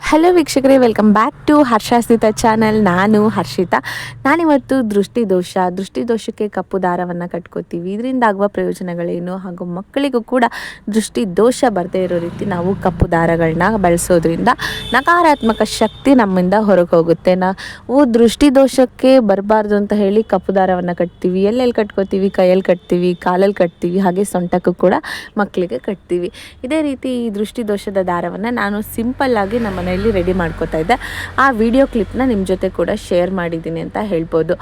Hello ವೀಕ್ಷಕರೇ, welcome back to ಹರ್ಷಾಸ್ತಿತ channel. ನಾನು ಹರ್ಷಿತಾ. ನಾನಿವತ್ತು ದೃಷ್ಟಿದೋಷಕ್ಕೆ ಕಪ್ಪು ದಾರವನ್ನು ಕಟ್ಕೋತೀವಿ. ಇದರಿಂದ ಆಗುವ ಪ್ರಯೋಜನಗಳೇನು, ಹಾಗೂ ಮಕ್ಕಳಿಗೂ ಕೂಡ ದೃಷ್ಟಿ ದೋಷ ಬರದೇ ಇರೋ ರೀತಿ ನಾವು ಕಪ್ಪು ದಾರಗಳನ್ನ ಬಳಸೋದ್ರಿಂದ ನಕಾರಾತ್ಮಕ ಶಕ್ತಿ ನಮ್ಮಿಂದ ಹೊರಗೆ ಹೋಗುತ್ತೆ. ನಾವು ದೃಷ್ಟಿದೋಷಕ್ಕೆ ಬರಬಾರ್ದು ಅಂತ ಹೇಳಿ ಕಪ್ಪು ದಾರವನ್ನು ಕಟ್ತೀವಿ. ಎಲ್ಲೆಲ್ಲಿ ಕಟ್ಕೋತೀವಿ? ಕೈಯಲ್ಲಿ ಕಟ್ತೀವಿ, ಕಾಲಲ್ಲಿ ಕಟ್ತೀವಿ, ಹಾಗೆ ಸೊಂಟಕ್ಕೂ ಕೂಡ ಮಕ್ಕಳಿಗೆ ಕಟ್ತೀವಿ. ಇದೇ ರೀತಿ ಈ ದೃಷ್ಟಿದೋಷದ ದಾರವನ್ನು ನಾನು ಸಿಂಪಲ್ಲಾಗಿ ನಮ್ಮ ಮನೆಯಲ್ಲಿ ರೆಡಿ ಮಾಡ್ಕೋತಾ ಇದ್ದೆ. ಆ ವಿಡಿಯೋ ಕ್ಲಿಪ್ನ ನಿಮ್ಮ ಜೊತೆ ಕೂಡ ಶೇರ್ ಮಾಡಿದ್ದೀನಿ ಅಂತ ಹೇಳ್ಬೋದು.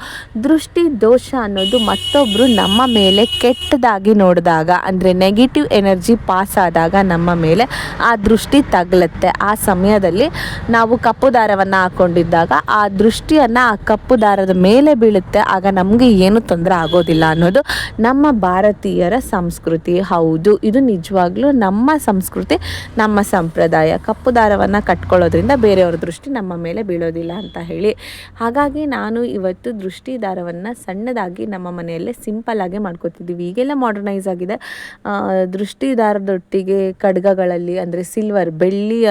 ದೃಷ್ಟಿ ದೋಷ ಅನ್ನೋದು ಮತ್ತೊಬ್ಬರು ನಮ್ಮ ಮೇಲೆ ಕೆಟ್ಟದಾಗಿ ನೋಡಿದಾಗ, ಅಂದರೆ ನೆಗೆಟಿವ್ ಎನರ್ಜಿ ಪಾಸ್ ಆದಾಗ ನಮ್ಮ ಮೇಲೆ ಆ ದೃಷ್ಟಿ ತಗಲುತ್ತೆ. ಆ ಸಮಯದಲ್ಲಿ ನಾವು ಕಪ್ಪು ದಾರವನ್ನು ಹಾಕ್ಕೊಂಡಿದ್ದಾಗ ಆ ದೃಷ್ಟಿಯನ್ನು ಆ ಕಪ್ಪು ದಾರದ ಮೇಲೆ ಬೀಳುತ್ತೆ. ಆಗ ನಮಗೆ ಏನು ತೊಂದರೆ ಆಗೋದಿಲ್ಲ ಅನ್ನೋದು ನಮ್ಮ ಭಾರತೀಯರ ಸಂಸ್ಕೃತಿ. ಹೌದು, ಇದು ನಿಜವಾಗ್ಲೂ ನಮ್ಮ ಸಂಸ್ಕೃತಿ, ನಮ್ಮ ಸಂಪ್ರದಾಯ. ಕಪ್ಪು ದಾರವನ್ನು ಕಟ್ಕೊಳ್ಳೋದ್ರಿಂದ ಬೇರೆಯವ್ರ ದೃಷ್ಟಿ ನಮ್ಮ ಮೇಲೆ ಬೀಳೋದಿಲ್ಲ ಅಂತ ಹೇಳಿ. ಹಾಗಾಗಿ ನಾನು ಇವತ್ತು ದೃಷ್ಟಿ ದಾರವನ್ನು ಸಣ್ಣದಾಗಿ ನಮ್ಮ ಮನೆಯಲ್ಲೇ ಸಿಂಪಲ್ಲಾಗಿ ಮಾಡ್ಕೋತಿದ್ದೀವಿ. ಈಗೆಲ್ಲ ಮಾಡರ್ನೈಸ್ ಆಗಿದೆ. ದೃಷ್ಟಿ ದಾರದೊಟ್ಟಿಗೆ ಖಡ್ಗಗಳಲ್ಲಿ, ಅಂದರೆ ಸಿಲ್ವರ್, ಬೆಳ್ಳಿಯ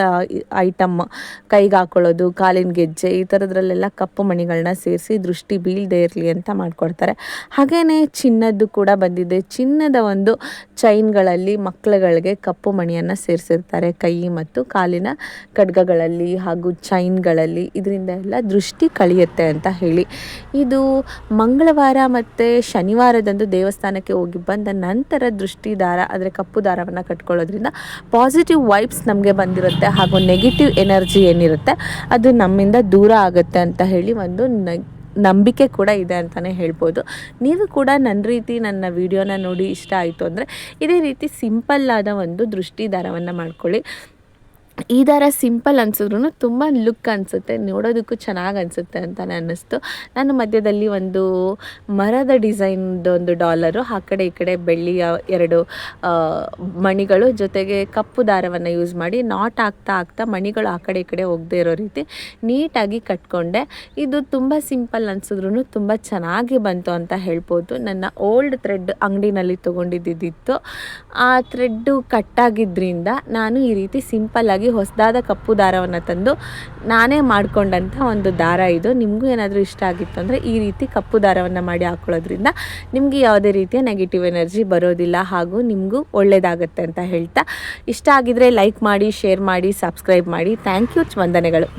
ಐಟಮ್ ಕೈಗೆ ಹಾಕೊಳ್ಳೋದು, ಕಾಲಿನ ಗೆಜ್ಜೆ, ಈ ಥರದ್ರಲ್ಲೆಲ್ಲ ಕಪ್ಪು ಮಣಿಗಳನ್ನ ಸೇರಿಸಿ ದೃಷ್ಟಿ ಬೀಳದೇ ಇರಲಿ ಅಂತ ಮಾಡಿಕೊಡ್ತಾರೆ. ಹಾಗೆಯೇ ಚಿನ್ನದ್ದು ಕೂಡ ಬಂದಿದೆ. ಚಿನ್ನದ ಒಂದು ಚೈನ್ಗಳಲ್ಲಿ ಮಕ್ಕಳುಗಳಿಗೆ ಕಪ್ಪು ಮಣಿಯನ್ನು ಸೇರಿಸಿರ್ತಾರೆ, ಕೈ ಮತ್ತು ಕಾಲಿನ ಖಡ್ಗಗಳಲ್ಲಿ ಹಾಗೂ ಚೈನ್ಗಳಲ್ಲಿ. ಇದರಿಂದ ಎಲ್ಲ ದೃಷ್ಟಿ ಕಳೆಯುತ್ತೆ ಅಂತ ಹೇಳಿ. ಇದು ಮಂಗಳವಾರ ಮತ್ತು ಶನಿವಾರದಂದು ದೇವಸ್ಥಾನಕ್ಕೆ ಹೋಗಿ ಬಂದ ನಂತರ ದೃಷ್ಟಿ ದಾರ, ಅಂದರೆ ಕಪ್ಪು ದಾರವನ್ನು ಕಟ್ಕೊಳ್ಳೋದ್ರಿಂದ ಪಾಸಿಟಿವ್ ವೈಬ್ಸ್ ನಮಗೆ ಬಂದಿರುತ್ತೆ, ಹಾಗೂ ನೆಗೆಟಿವ್ ಎನರ್ಜಿ ಏನಿರುತ್ತೆ ಅದು ನಮ್ಮಿಂದ ದೂರ ಆಗುತ್ತೆ ಅಂತ ಹೇಳಿ ಒಂದು ನಂಬಿಕೆ ಕೂಡ ಇದೆ ಅಂತಲೇ ಹೇಳ್ಬೋದು. ನೀವು ಕೂಡ ನನ್ನ ರೀತಿ ನನ್ನ ವಿಡಿಯೋನ ನೋಡಿ ಇಷ್ಟ ಆಯಿತು ಅಂದರೆ ಇದೇ ರೀತಿ ಸಿಂಪಲ್ಲಾದ ಒಂದು ದೃಷ್ಟಿ ದಾರವನ್ನು ಮಾಡ್ಕೊಳ್ಳಿ. ಈ ದಾರ ಸಿಂಪಲ್ ಅನ್ಸಿದ್ರು ತುಂಬ ಲುಕ್ ಅನಿಸುತ್ತೆ, ನೋಡೋದಕ್ಕೂ ಚೆನ್ನಾಗಿ ಅನಿಸುತ್ತೆ ಅಂತಲೇ ಅನ್ನಿಸ್ತು. ನಾನು ಮಧ್ಯದಲ್ಲಿ ಒಂದು ಮರದ ಡಿಸೈನ್ದು ಒಂದು ಡಾಲರು, ಆ ಕಡೆ ಈ ಕಡೆ ಬೆಳ್ಳಿಯ 2 ಮಣಿಗಳು, ಜೊತೆಗೆ ಕಪ್ಪು ದಾರವನ್ನು ಯೂಸ್ ಮಾಡಿ ನಾಟ್ ಆಗ್ತಾ ಮಣಿಗಳು ಆ ಕಡೆ ಈ ಕಡೆ ಹೋಗದೇ ಇರೋ ರೀತಿ ನೀಟಾಗಿ ಕಟ್ಕೊಂಡೆ. ಇದು ತುಂಬ ಸಿಂಪಲ್ ಅನ್ಸಿದ್ರು ತುಂಬ ಚೆನ್ನಾಗಿ ಬಂತು ಅಂತ ಹೇಳ್ಬೋದು. ನನ್ನ ಓಲ್ಡ್ ಥ್ರೆಡ್ ಅಂಗಡಿನಲ್ಲಿ ತೊಗೊಂಡಿದ್ದಿತ್ತು. ಆ ಥ್ರೆಡ್ಡು ಕಟ್ಟಾಗಿದ್ದರಿಂದ ನಾನು ಈ ರೀತಿ ಸಿಂಪಲ್ಲಾಗಿ ಹೊಸದಾದ ಕಪ್ಪು ದಾರವನ್ನು ತಂದು ನಾನೇ ಮಾಡಿಕೊಂಡಂಥ ಒಂದು ದಾರ ಇದು. ನಿಮಗೂ ಏನಾದರೂ ಇಷ್ಟ ಆಗಿತ್ತು ಅಂದರೆ ಈ ರೀತಿ ಕಪ್ಪು ದಾರವನ್ನು ಮಾಡಿ ಹಾಕೊಳ್ಳೋದ್ರಿಂದ ನಿಮಗೆ ಯಾವುದೇ ರೀತಿಯ ನೆಗೆಟಿವ್ ಎನರ್ಜಿ ಬರೋದಿಲ್ಲ, ಹಾಗೂ ನಿಮಗೂ ಒಳ್ಳೆಯದಾಗುತ್ತೆ ಅಂತ ಹೇಳ್ತಾ, ಇಷ್ಟ ಆಗಿದರೆ ಲೈಕ್ ಮಾಡಿ, ಶೇರ್ ಮಾಡಿ, ಸಬ್ಸ್ಕ್ರೈಬ್ ಮಾಡಿ. ಥ್ಯಾಂಕ್ ಯು, ವಂದನೆಗಳು.